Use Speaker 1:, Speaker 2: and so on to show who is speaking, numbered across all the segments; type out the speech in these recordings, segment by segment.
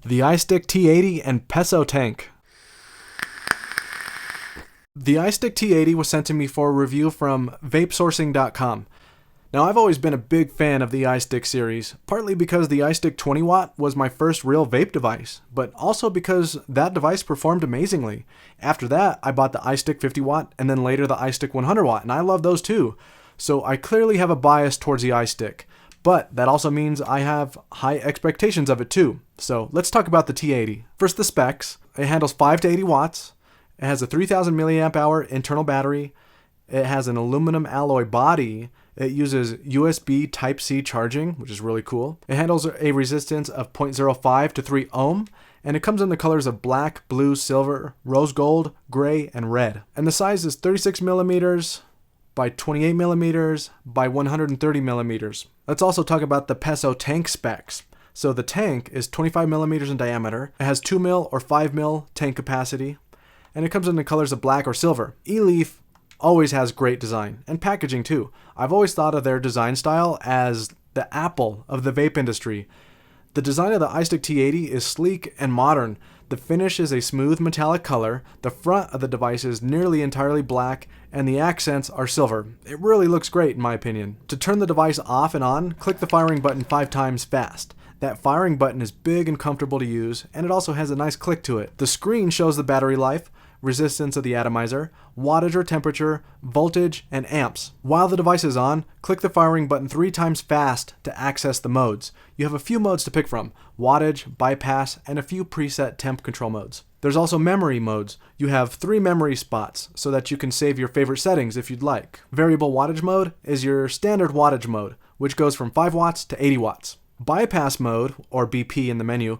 Speaker 1: The iStick T80 and Peso Tank. The iStick T80 was sent to me for a review from vapesourcing.com. Now, I've always been a big fan of the iStick series, partly because the iStick 20 watt was my first real vape device, but also because that device performed amazingly. After that, I bought the iStick 50 watt and then later the iStick 100 watt, and I love those too. So I clearly have a bias towards the iStick, but that also means I have high expectations of it too. So let's talk about the T80. First, the specs. It handles 5 to 80 watts. It has a 3000 milliamp hour internal battery. It has an aluminum alloy body. It uses USB Type-C charging, which is really cool. It handles a resistance of 0.05 to 3 ohm, and it comes in the colors of black, blue, silver, rose gold, gray, and red. And the size is 36 millimeters by 28 millimeters by 130 millimeters. Let's also talk about the Peso tank specs. So the tank is 25 millimeters in diameter. It has 2 mil or 5 mil tank capacity, and it comes in the colors of black or silver. eLeaf always has great design, and packaging too. I've always thought of their design style as the Apple of the vape industry. The design of the iStick T80 is sleek and modern. The finish is a smooth metallic color, the front of the device is nearly entirely black, and the accents are silver. It really looks great in my opinion. To turn the device off and on, click the firing button 5 times fast. That firing button is big and comfortable to use, and it also has a nice click to it. The screen shows the battery life, resistance of the atomizer, wattage or temperature, voltage, and amps. While the device is on, click the firing button 3 times fast to access the modes. You have a few modes to pick from: wattage, bypass, and a few preset temp control modes. There's also memory modes. You have 3 memory spots so that you can save your favorite settings if you'd like. Variable wattage mode is your standard wattage mode, which goes from 5 watts to 80 watts. Bypass mode, or BP in the menu,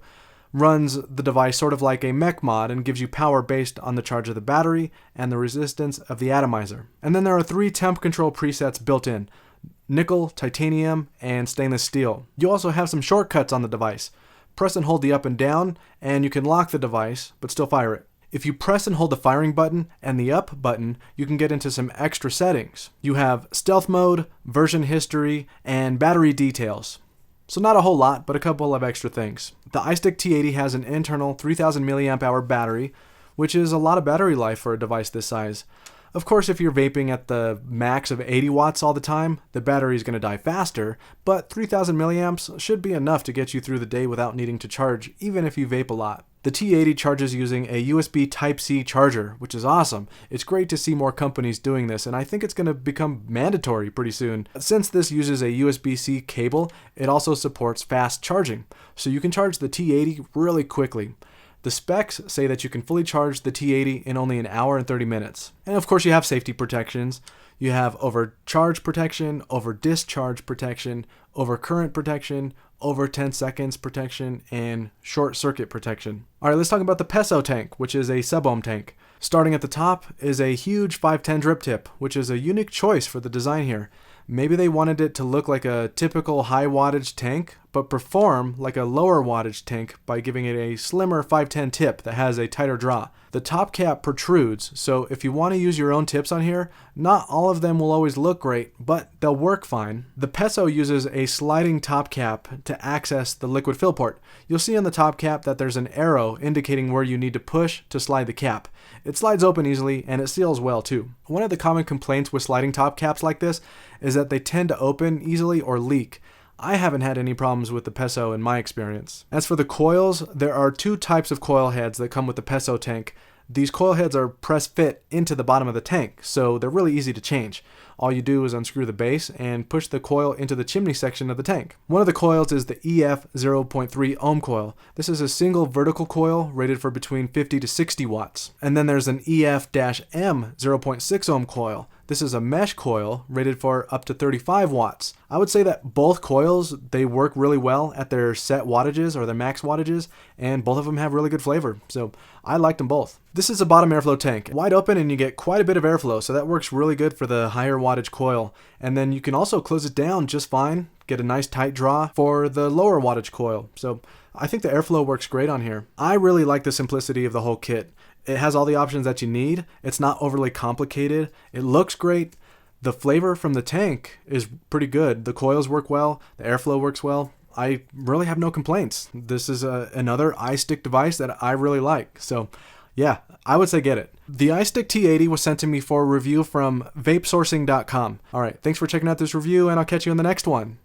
Speaker 1: runs the device sort of like a mech mod and gives you power based on the charge of the battery and the resistance of the atomizer. And then there are 3 temp control presets built in: nickel, titanium, and stainless steel. You also have some shortcuts on the device. Press and hold the up and down, and you can lock the device, but still fire it. If you press and hold the firing button and the up button, you can get into some extra settings. You have stealth mode, version history, and battery details. So not a whole lot, but a couple of extra things. The iStick T80 has an internal 3000 milliamp hour battery, which is a lot of battery life for a device this size. Of course, if you're vaping at the max of 80 watts all the time, the battery is going to die faster, but 3000 milliamps should be enough to get you through the day without needing to charge, even if you vape a lot. The T80 charges using a USB Type-C charger, which is awesome. It's great to see more companies doing this, and I think it's going to become mandatory pretty soon. Since this uses a USB-C cable, it also supports fast charging, so you can charge the T80 really quickly. The specs say that you can fully charge the T80 in only an hour and 30 minutes. And of course you have safety protections. You have overcharge protection, over discharge protection, over current protection, over 10 seconds protection, and short circuit protection. Alright, let's talk about the Peso tank, which is a sub-ohm tank. Starting at the top is a huge 510 drip tip, which is a unique choice for the design here. Maybe they wanted it to look like a typical high wattage tank, but perform like a lower wattage tank by giving it a slimmer 510 tip that has a tighter draw. The top cap protrudes, so if you want to use your own tips on here, not all of them will always look great, but they'll work fine. The Peso uses a sliding top cap to access the liquid fill port. You'll see on the top cap that there's an arrow indicating where you need to push to slide the cap. It slides open easily and it seals well too. One of the common complaints with sliding top caps like this is that they tend to open easily or leak. I haven't had any problems with the Peso in my experience. As for the coils, there are 2 types of coil heads that come with the Peso tank. These coil heads are press fit into the bottom of the tank, so they're really easy to change. All you do is unscrew the base and push the coil into the chimney section of the tank. One of the coils is the EF 0.3 ohm coil. This is a single vertical coil rated for between 50 to 60 watts. And then there's an EF-M 0.6 ohm coil. This is a mesh coil rated for up to 35 watts. I would say that both coils, they work really well at their set wattages or their max wattages, and both of them have really good flavor. So I liked them both. This is a bottom airflow tank. Wide open and you get quite a bit of airflow, so that works really good for the higher wattage coil. And then you can also close it down just fine, get a nice tight draw for the lower wattage coil. So I think the airflow works great on here. I really like the simplicity of the whole kit. It has all the options that you need. It's not overly complicated. It looks great. The flavor from the tank is pretty good. The coils work well. The airflow works well. I really have no complaints. This is another iStick device that I really like. So yeah, I would say get it. The iStick T80 was sent to me for review from vapesourcing.com. All right, thanks for checking out this review, and I'll catch you in the next one.